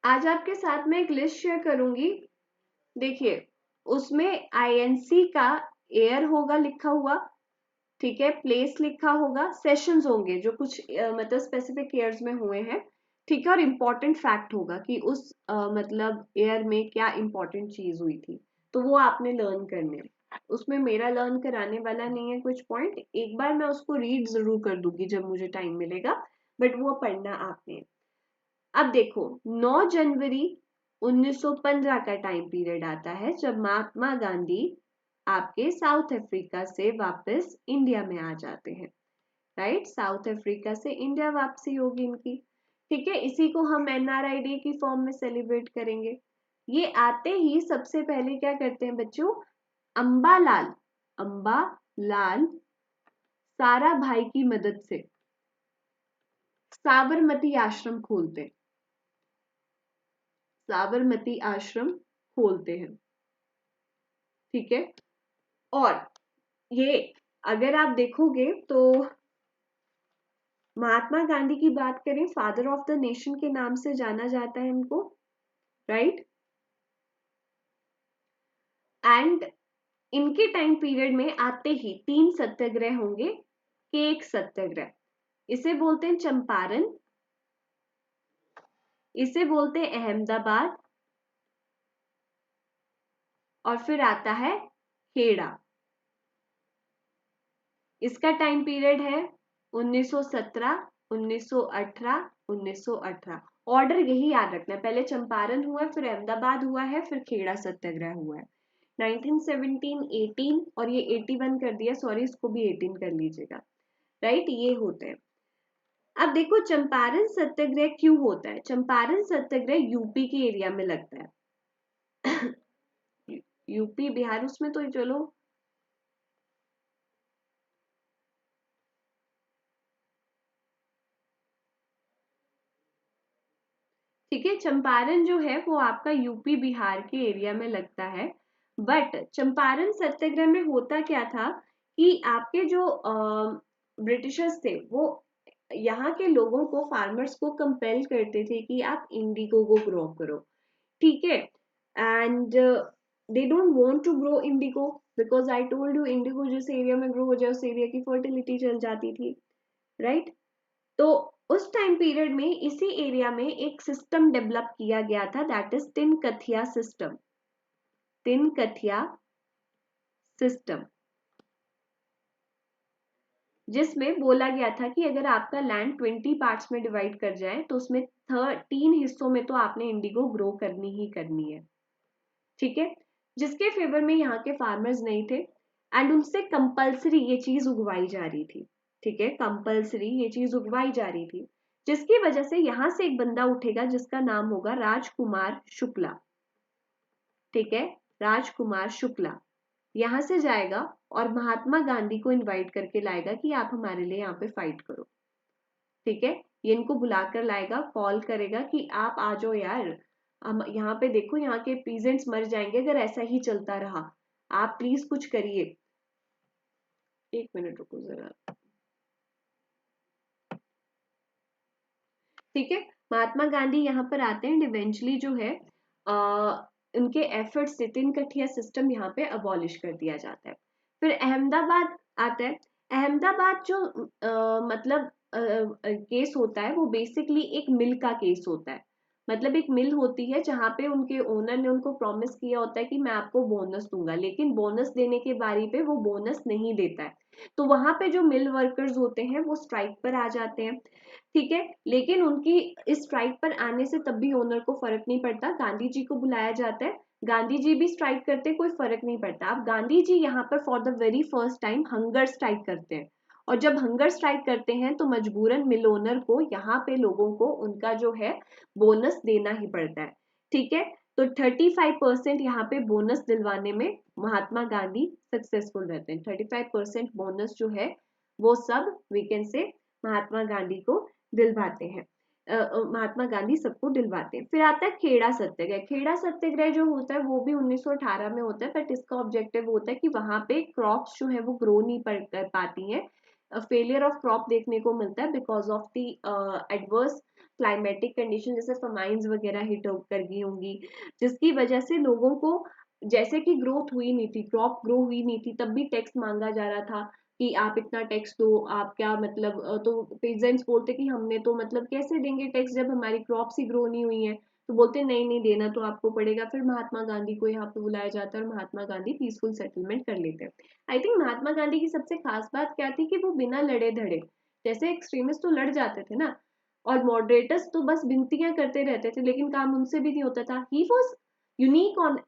आज आपके साथ में एक लिस्ट शेयर करूंगी, देखिए उसमें आईएनसी का एयर होगा लिखा हुआ, ठीक है, प्लेस लिखा होगा, सेशंस होंगे जो कुछ मतलब स्पेसिफिक ईयर्स में हुए हैं, ठीक है, और इम्पोर्टेंट फैक्ट होगा कि उस मतलब ईयर में क्या इम्पोर्टेंट चीज हुई थी, तो वो आपने लर्न करने हैं। उसमें मेरा लर्न कराने वाला नहीं है कुछ पॉइंट, एक बार मैं उसको रीड जरूर कर दूंगी जब मुझे टाइम मिलेगा, बट वो पढ़ना आपने। अब देखो 9 जनवरी 1915 का टाइम पीरियड आता है जब महात्मा गांधी आपके साउथ अफ्रीका से वापस इंडिया में आ जाते हैं, राइट। साउथ अफ्रीका से इंडिया वापसी होगी इनकी, ठीक है। इसी को हम एनआरआई डे की फॉर्म में सेलिब्रेट करेंगे। ये आते ही सबसे पहले क्या करते हैं बच्चों, अंबालाल सारा भाई की मदद से साबरमती आश्रम खोलते हैं, साबरमती आश्रम खोलते हैं, ठीक है। और ये अगर आप देखोगे तो महात्मा गांधी की बात करें, फादर ऑफ द नेशन के नाम से जाना जाता है इनको, राइट। एंड इनके टाइम पीरियड में आते ही 3 सत्याग्रह होंगे। केक सत्याग्रह, इसे बोलते हैं चंपारण, इसे बोलते हैं अहमदाबाद, और फिर आता है खेड़ा। इसका टाइम पीरियड है 1917, 1918, 1918। ऑर्डर यही याद रखना है, पहले चंपारण हुआ है, फिर अहमदाबाद हुआ है, फिर खेड़ा सत्याग्रह हुआ है। 1917, 18 और ये 81 कर दिया, सॉरी इसको भी 18 कर लीजिएगा, राइट। ये होते हैं। अब देखो चंपारण सत्याग्रह क्यों होता है, चंपारण सत्याग्रह यूपी के एरिया में लगता है। यूपी बिहार उसमें तो चलो, ठीक है। चंपारण जो है वो आपका यूपी बिहार के एरिया में लगता है। बट चंपारण सत्याग्रह में होता क्या था कि आपके जो ब्रिटिशर्स थे वो यहाँ के लोगों को, फार्मर्स को कंपेल करते थे कि आप इंडिगो को ग्रो करो, ठीक है। And they don't want to grow indigo because I told you indigo जिस एरिया में ग्रो हो जाए उस एरिया की फर्टिलिटी चल जाती थी, राइट। तो उस टाइम पीरियड में इसी एरिया में एक सिस्टम डेवलप किया गया था, दैट इज तिनकथिया सिस्टम, तिनकथिया सिस्टम, जिसमें बोला गया था कि अगर आपका लैंड 20 पार्ट्स में डिवाइड कर जाए तो उसमें 3 हिस्सों में तो आपने इंडिगो ग्रो करनी ही करनी है, ठीक है। जिसके फेवर में यहाँ के फार्मर्स नहीं थे एंड उनसे कंपल्सरी ये चीज उगवाई जा रही थी, ठीक है। कंपल्सरी ये चीज उगवाई जा रही थी, जिसकी वजह से यहां से एक बंदा उठेगा जिसका नाम होगा राजकुमार शुक्ला, ठीक है। राजकुमार शुक्ला यहां से जाएगा और महात्मा गांधी को इनवाइट करके लाएगा कि आप हमारे लिए यहाँ पे फाइट करो, ठीक है। ये इनको बुलाकर लाएगा, कॉल करेगा कि आप आ जाओ यार, हम यहाँ पे देखो यहाँ के पीजेंट्स मर जाएंगे अगर ऐसा ही चलता रहा, आप प्लीज कुछ करिए। 1 मिनट रुको जरा, ठीक है। महात्मा गांधी यहाँ पर आते हैं, इवेंचुअली जो है उनके एफर्ट्स से तिनकठिया सिस्टम यहाँ पे अबॉलिश कर दिया जाता है। फिर अहमदाबाद आता है। अहमदाबाद जो मतलब केस होता है वो बेसिकली एक मिल का केस होता है, मतलब एक मिल होती है जहाँ पे उनके ओनर ने उनको प्रॉमिस किया होता है कि मैं आपको बोनस दूंगा, लेकिन बोनस देने के बारी पे वो बोनस नहीं देता है, तो वहां पे जो मिल वर्कर्स होते हैं वो स्ट्राइक पर आ जाते हैं, ठीक है। लेकिन उनकी इस स्ट्राइक पर आने से तब भी ओनर को फर्क नहीं पड़ता, गांधी जी को बुलाया जाता है, गांधी जी भी स्ट्राइक करते, कोई फर्क नहीं पड़ता। अब गांधी जी यहाँ पर for the very first time hunger strike करते हैं, और जब हंगर स्ट्राइक करते हैं तो मजबूरन मिल ओनर को यहाँ पे लोगों को उनका जो है बोनस देना ही पड़ता है, ठीक है। तो 35% यहाँ पे बोनस दिलवाने में महात्मा गांधी सक्सेसफुल रहते हैं। 35% बोनस जो है वो सब we can say Mahatma Gandhi को दिलवाते हैं, महात्मा गांधी सबको दिलवाते हैं। फिर आता है खेड़ा सत्याग्रह। खेड़ा सत्याग्रह जो होता है वो भी 1918 में होता है, बट इसका ऑब्जेक्टिव होता है कि वहां पे क्रॉप्स जो है वो ग्रो नहीं कर पाती हैं, फेलियर ऑफ क्रॉप देखने को मिलता है because of the adverse climatic condition, जैसे फमाइंस वगैरह हिट कर गई होंगी, जिसकी वजह से लोगों को जैसे कि ग्रोथ हुई नहीं थी, क्रॉप ग्रो हुई नहीं थी, तब भी टैक्स मांगा जा रहा था कि आप इतना टैक्स दो, आप क्या मतलब, तो पेजेंट्स बोलते कि हमने तो मतलब कैसे देंगे टैक्स जब हमारी क्रॉप्स ही ग्रो नहीं हुई है, तो बोलते नहीं नहीं देना तो आपको पड़ेगा। फिर महात्मा गांधी को यहाँ पे बुलाया जाता है और महात्मा गांधी पीसफुल सेटलमेंट कर लेते हैं। आई थिंक महात्मा गांधी की सबसे खास बात क्या थी कि वो बिना लड़े धड़े, जैसे एक्सट्रीमिस्ट तो लड़ जाते थे ना, और मॉडरेटर्स तो बस विनतियां करते रहते थे, लेकिन काम उनसे भी नहीं होता था। He was unique on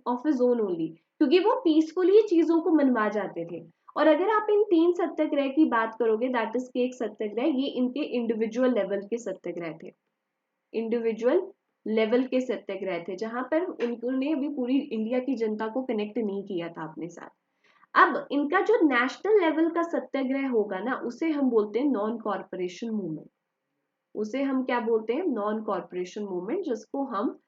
off his own only, क्योंकि वो पीसफुली चीजों को मनवा जाते थे। और अगर आप इन 3 सत्याग्रह की बात करोगे, दैट इज केक सत्याग्रह, ये इनके इंडिविजुअल लेवल के सत्याग्रह थे, इंडिविजुअल लेवल के सत्याग्रह थे, जहां पर उन्होंने अभी पूरी इंडिया की जनता को कनेक्ट नहीं किया था अपने साथ। अब इनका जो नेशनल लेवल का सत्याग्रह होगा ना, उसे हम बोलते हैं नॉन कॉर्पोरेशन मूवमेंट। उसे हम क्या बोलते हैं? नॉन कॉर्पोरेशन मूवमेंट, जिसको हम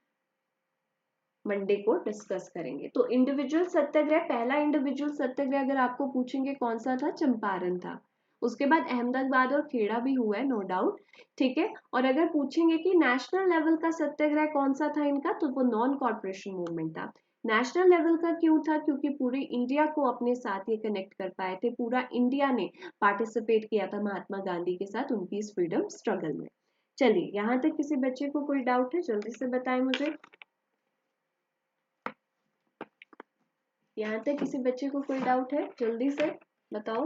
मंडे को डिस्कस करेंगे। तो इंडिविजुअल सत्याग्रह, पहला इंडिविजुअल सत्याग्रह अगर आपको पूछेंगे कौन सा था, चंपारण था। उसके बाद अहमदाबाद और खेड़ा भी हुआ है, नो डाउट, ठीक है। और अगर पूछेंगे कि नेशनल लेवल का सत्याग्रह कौन सा था इनका, तो वो नॉन कॉर्पोरेशन मूवमेंट था। नेशनल लेवल का क्यों था? क्योंकि पूरे इंडिया को अपने साथ ये कनेक्ट कर पाए थे, पूरा इंडिया ने पार्टिसिपेट किया था महात्मा गांधी के साथ उनकी इस फ्रीडम स्ट्रगल में। चलिए, यहाँ तक किसी बच्चे को कोई डाउट है? जल्दी से बताएं मुझे। यहाँ तक किसी बच्चे को कोई डाउट है? जल्दी से बताओ।